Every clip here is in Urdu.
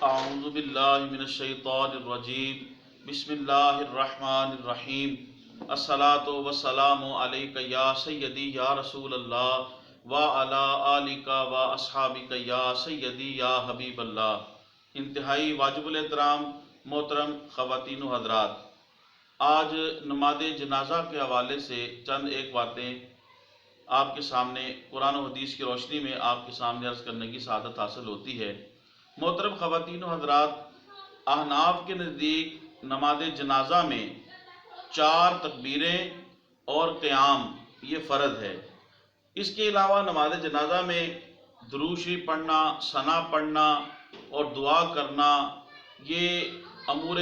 اعوذ باللہ من الشیطان الرجیم بسم اللہ الرحمن الرحیم الصلاۃ والسلام علیک یا سیدی یا رسول اللہ وعلی آلک و اصحابک یا سیدی یا حبیب اللہ۔ انتہائی واجب الاحترام محترم خواتین و حضرات، آج نماز جنازہ کے حوالے سے چند ایک باتیں آپ کے سامنے قرآن و حدیث کی روشنی میں آپ کے سامنے عرض کرنے کی سعادت حاصل ہوتی ہے۔ محترم خواتین و حضرات، احناف کے نزدیک نماز جنازہ میں 4 تکبیریں اور قیام یہ فرض ہے۔ اس کے علاوہ نماز جنازہ میں درود شریف پڑھنا، ثنا پڑھنا اور دعا کرنا یہ امور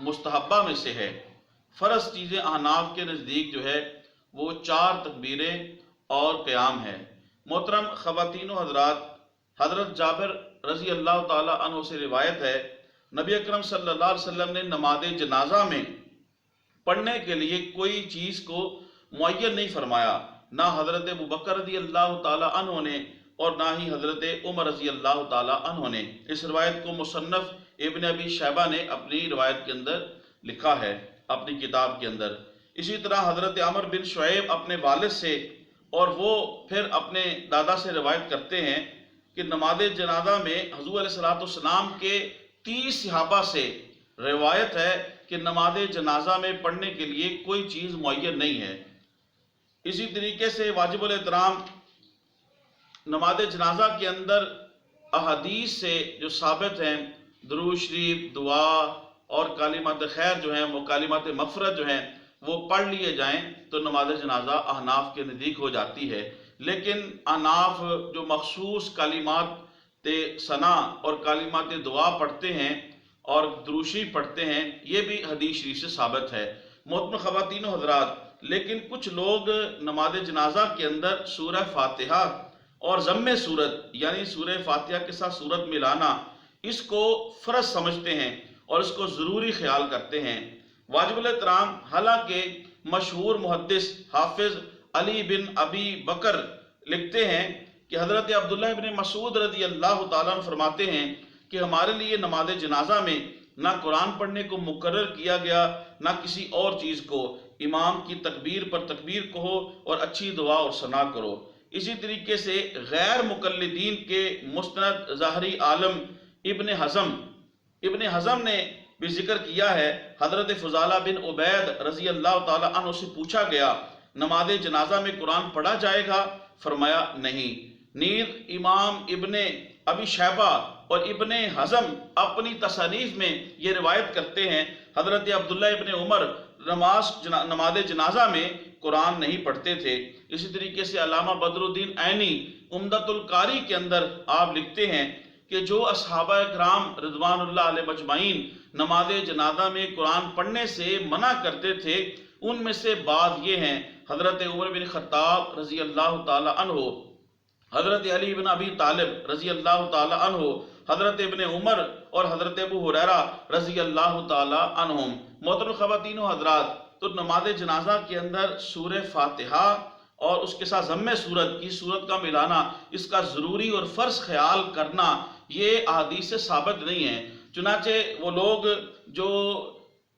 مستحبہ میں سے ہے۔ فرض چیزیں احناف کے نزدیک جو ہے وہ 4 تکبیریں اور قیام ہے۔ محترم خواتین و حضرات، حضرت جابر رضی اللہ تعالیٰ عنہ سے روایت ہے، نبی اکرم صلی اللہ علیہ وسلم نے نماز جنازہ میں پڑھنے کے لیے کوئی چیز کو معین نہیں فرمایا، نہ حضرت ابوبکر رضی اللہ تعالیٰ عنہ نے اور نہ ہی حضرت عمر رضی اللہ تعالیٰ عنہ نے۔ اس روایت کو مصنف ابن ابی شیبہ نے اپنی روایت کے اندر لکھا ہے، اپنی کتاب کے اندر۔ اسی طرح حضرت عمر بن شعیب اپنے والد سے اور وہ پھر اپنے دادا سے روایت کرتے ہیں کہ نماز جنازہ میں حضور علیہ السلام کے 30 صحابہ سے روایت ہے کہ نماز جنازہ میں پڑھنے کے لیے کوئی چیز معین نہیں ہے۔ اسی طریقے سے واجب الاحترام نماز جنازہ کے اندر احادیث سے جو ثابت ہیں، درود شریف، دعا اور کلمات خیر جو ہیں، مکالمات مغفرت جو ہیں وہ پڑھ لیے جائیں تو نماز جنازہ احناف کے نزدیک ہو جاتی ہے۔ لیکن احناف جو مخصوص کلمات ثنا اور کلمات دعا پڑھتے ہیں اور درود شریف پڑھتے ہیں، یہ بھی حدیث شریف سے ثابت ہے۔ محترم خواتین و حضرات، لیکن کچھ لوگ نماز جنازہ کے اندر سورہ فاتحہ اور ضم سورت یعنی سورہ فاتحہ کے ساتھ سورت ملانا اس کو فرض سمجھتے ہیں اور اس کو ضروری خیال کرتے ہیں۔ واجب الاحترام، حالانکہ مشہور محدث حافظ علی بن ابی بکر لکھتے ہیں کہ حضرت عبداللہ بن مسعود رضی اللہ تعالیٰ عنہ فرماتے ہیں کہ ہمارے لیے نماز جنازہ میں نہ قرآن پڑھنے کو مقرر کیا گیا نہ کسی اور چیز کو، امام کی تکبیر پر تکبیر کہو اور اچھی دعا اور ثنا کرو۔ اسی طریقے سے غیر مقلدین کے مستند ظاہری عالم ابن حزم نے بھی ذکر کیا ہے، حضرت فضالہ بن عبید رضی اللہ تعالیٰ عنہ سے پوچھا گیا نماز جنازہ میں قرآن پڑھا جائے گا؟ فرمایا نہیں۔ نیز امام ابن ابی شیبہ اور ابن حزم اپنی تصانیف میں یہ روایت کرتے ہیں حضرت عبداللہ ابن عمر نماز جنازہ میں قرآن نہیں پڑھتے تھے۔ اسی طریقے سے علامہ بدر الدین عینی عمدۃ القاری کے اندر آپ لکھتے ہیں کہ جو اصحابہ کرام رضوان اللہ علیہ مجمعین نماز جنازہ میں قرآن پڑھنے سے منع کرتے تھے، ان میں سے بعض یہ ہیں: حضرت عمر بن خطاب رضی اللہ تعالی عنہ، حضرت علی بن ابی طالب رضی اللہ تعالی عنہ، حضرت ابن عمر اور حضرت ابو ہریرہ رضی اللہ تعالی عنہم۔ محترم خواتین و حضرات، تو نماز جنازہ کے اندر سورہ فاتحہ اور اس کے ساتھ ضم سورت کی صورت کا ملانا، اس کا ضروری اور فرض خیال کرنا یہ احادیث سے ثابت نہیں ہے۔ چنانچہ وہ لوگ جو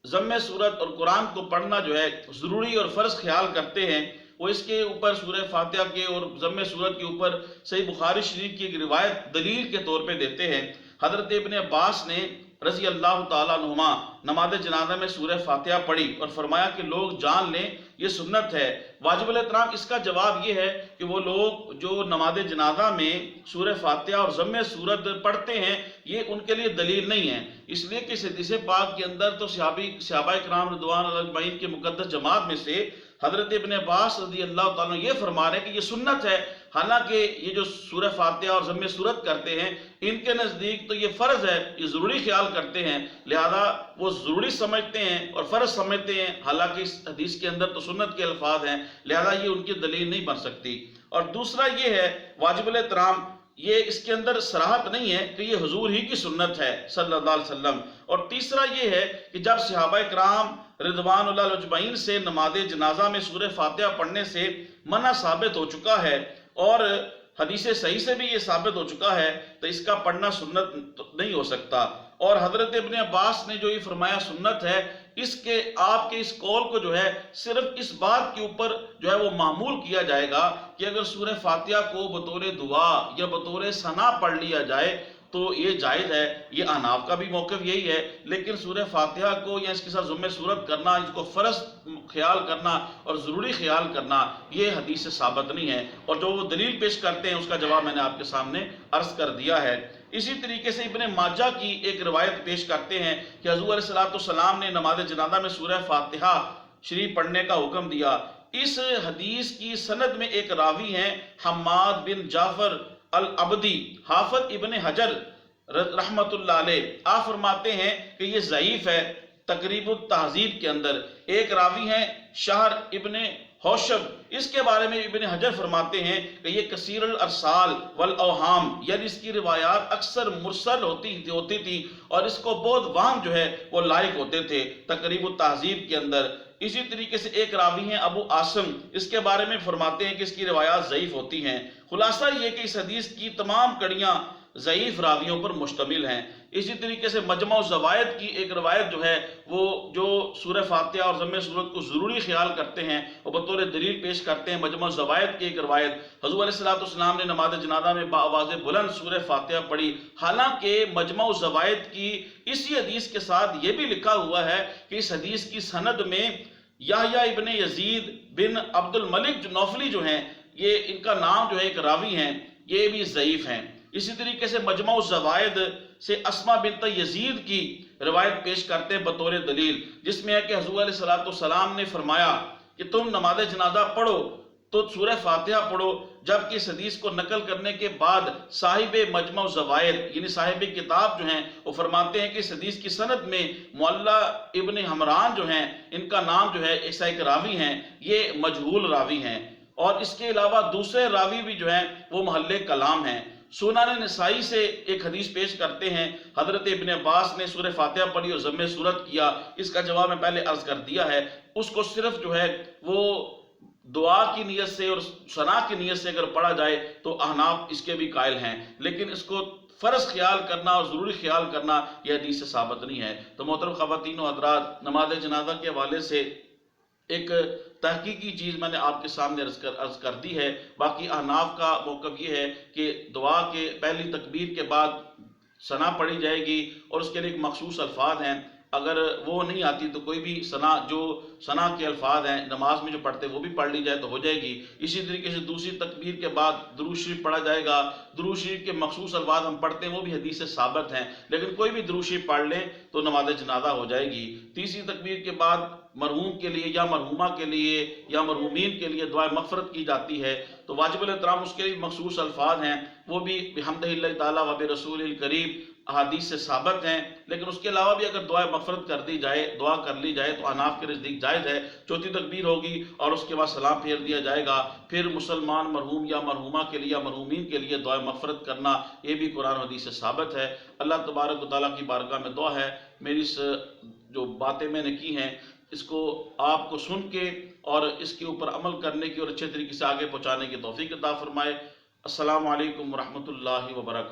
ضم سورت اور قرآن کو پڑھنا جو ہے ضروری اور فرض خیال کرتے ہیں، وہ اس کے اوپر سورہ فاتحہ کے اور ضم سورت کے اوپر صحیح بخاری شریف کی ایک روایت دلیل کے طور پہ دیتے ہیں۔ حضرت ابن عباس نے رضی اللہ تعالیٰ عنہما نماز جنازہ میں سورہ فاتحہ پڑھی اور فرمایا کہ لوگ جان لیں یہ سنت ہے۔ واجب الاحترام اس کا جواب یہ ہے کہ وہ لوگ جو نماز جنازہ میں سورہ فاتحہ اور ضم سورت پڑھتے ہیں یہ ان کے لیے دلیل نہیں ہے، اس لیے کہ حدیث پاک کے اندر تو صحابہ کرام رضوان اللہ اجمعین کے مقدس جماعت میں سے حضرت ابن عباس رضی اللہ تعالیٰ یہ فرما رہے ہیں کہ یہ سنت ہے، حالانکہ یہ جو سورہ فاتحہ اور ضم سورت کرتے ہیں ان کے نزدیک تو یہ فرض ہے، یہ ضروری خیال کرتے ہیں، لہذا وہ ضروری سمجھتے ہیں اور فرض سمجھتے ہیں، حالانکہ اس حدیث کے اندر تو سنت کے الفاظ ہیں، لہذا یہ ان کی دلیل نہیں بن سکتی۔ اور دوسرا یہ ہے واجب الاحترام، یہ اس کے اندر صراحت نہیں ہے کہ یہ حضور ہی کی سنت ہے صلی اللہ علیہ وسلم۔ اور تیسرا یہ ہے کہ جب صحابہ کرام رضوان اللہ اجمعین سے نماز جنازہ میں سورہ فاتحہ پڑھنے سے منع ثابت ہو چکا ہے اور حدیث صحیح سے بھی یہ ثابت ہو چکا ہے تو اس کا پڑھنا سنت نہیں ہو سکتا۔ اور حضرت ابن عباس نے جو یہ فرمایا سنت ہے، اس کے آپ کے اس قول کو جو ہے صرف اس بات کے اوپر جو ہے وہ معمول کیا جائے گا کہ اگر سورہ فاتحہ کو بطور دعا یا بطور ثنا پڑھ لیا جائے تو یہ جائز ہے۔ یہ احناف کا بھی موقف یہی ہے، لیکن سورہ فاتحہ کو یا اس کے ساتھ ضم صورت کرنا، اس کو فرض خیال کرنا اور ضروری خیال کرنا، یہ حدیث سے ثابت نہیں ہے، اور جو وہ دلیل پیش کرتے ہیں اس کا جواب میں نے آپ کے سامنے عرض کر دیا ہے۔ اسی طریقے سے ابن ماجہ کی ایک روایت پیش کرتے ہیں کہ حضور علیہ السلام نے نماز جنازہ میں سورہ فاتحہ شریف پڑھنے کا حکم دیا۔ اس حدیث کی سند میں ایک راوی ہیں حماد بن جعفر العبدی، حافظ ابن حجر رحمت اللہ علیہ، آپ فرماتے ہیں کہ یہ ضعیف ہے۔ تقریب التہذیب کے اندر ایک راوی ہیں شہر ابن حوشب، اس کے بارے میں ابن حجر فرماتے ہیں کہ یہ کثیر الارسال والاوہام، یعنی اس کی روایات اکثر مرسل ہوتی تھی اور اس کو بہت وہم جو ہے وہ لائق ہوتے تھے تقریب التہذیب کے اندر۔ اسی طریقے سے ایک راوی ہیں ابو عاصم، اس کے بارے میں فرماتے ہیں کہ اس کی روایات ضعیف ہوتی ہیں۔ خلاصہ یہ کہ اس حدیث کی تمام کڑیاں ضعیف راویوں پر مشتمل ہیں۔ اسی طریقے سے مجمع الزوائد کی ایک روایت جو ہے وہ جو سورہ فاتحہ اور ضم صورت کو ضروری خیال کرتے ہیں وہ بطور دلیل پیش کرتے ہیں۔ مجمع الزوائد کی ایک روایت، حضور علیہ السلام نے نماز جنازہ میں بآواز بلند سورہ فاتحہ پڑھی، حالانکہ مجمع الزوائد کی اسی حدیث کے ساتھ یہ بھی لکھا ہوا ہے کہ اس حدیث کی سند میں یحییٰ ابن یزید بن عبد الملک جو نوفلی جو ہیں، یہ ان کا نام جو ہے ایک راوی ہیں، یہ بھی ضعیف ہیں۔ اسی طریقے سے مجمع الزوائد سے اسما بنت یزید کی روایت پیش کرتے ہیں بطور دلیل، جس میں ہے کہ حضور علیہ السلام نے فرمایا کہ تم نماز جنازہ پڑھو تو سورہ فاتحہ پڑھو، جبکہ اس حدیث کو نقل کرنے کے بعد صاحب مجمع الزوائد یعنی صاحب کتاب جو ہیں وہ فرماتے ہیں کہ اس حدیث کی سند میں معلّہ ابن حمران جو ہیں، ان کا نام جو ہے ایک راوی ہیں، یہ مجہول راوی ہیں، اور اس کے علاوہ دوسرے راوی بھی جو ہیں وہ محل کلام ہیں۔ سنن نسائی سے ایک حدیث پیش کرتے ہیں، حضرت ابن عباس نے سورہ فاتحہ پڑھی اور ضم صورت کیا، اس کا جواب میں پہلے عرض کر دیا ہے، اس کو صرف جو ہے وہ دعا کی نیت سے اور ثنا کی نیت سے اگر پڑھا جائے تو احناف اس کے بھی قائل ہیں، لیکن اس کو فرض خیال کرنا اور ضروری خیال کرنا یہ حدیث سے ثابت نہیں ہے۔ تو محترم خواتین و حضرات، نماز جنازہ کے حوالے سے ایک تحقیقی چیز میں نے آپ کے سامنے عرض کر دی ہے۔ باقی احناف کا موقف یہ ہے کہ دعا کے پہلی تکبیر کے بعد ثنا پڑھی جائے گی اور اس کے لیے ایک مخصوص الفاظ ہیں، اگر وہ نہیں آتی تو کوئی بھی ثنا کے الفاظ ہیں نماز میں جو پڑھتے وہ بھی پڑھ لی جائے تو ہو جائے گی۔ اسی طریقے سے دوسری تکبیر کے بعد درود شریف پڑھا جائے گا، درود شریف کے مخصوص الفاظ ہم پڑھتے ہیں وہ بھی حدیث سے ثابت ہیں، لیکن کوئی بھی درود شریف پڑھ لیں تو نماز جنازہ ہو جائے گی۔ تیسری تکبیر کے بعد مرحوم کے لیے یا مرحومہ کے لیے یا مرحومین کے لیے دعائے مغفرت کی جاتی ہے، تو واجب الاحترام اس کے لیے مخصوص الفاظ ہیں، وہ بھی بحمدہ اللہ تعالیٰ و برسول الکریم احادیث سے ثابت ہیں، لیکن اس کے علاوہ بھی اگر دعائے مغفرت کر دی جائے، دعا کر لی جائے تو احناف کے نزدیک جائز ہے۔ چوتھی تکبیر ہوگی اور اس کے بعد سلام پھیر دیا جائے گا، پھر مسلمان مرحوم یا مرحومہ کے لیے یا مرحومین کے لیے دعائے مغفرت کرنا، یہ بھی قرآن و حدیث سے ثابت ہے۔ اللہ تبارک و تعالیٰ کی بارگاہ میں دعا ہے میری جو باتیں میں نے کی ہیں اس کو آپ کو سن کے اور اس کے اوپر عمل کرنے کی اور اچھے طریقے سے آگے پہنچانے کی توفیق عطا فرمائے۔ السلام علیکم ورحمۃ اللہ وبرکاتہ۔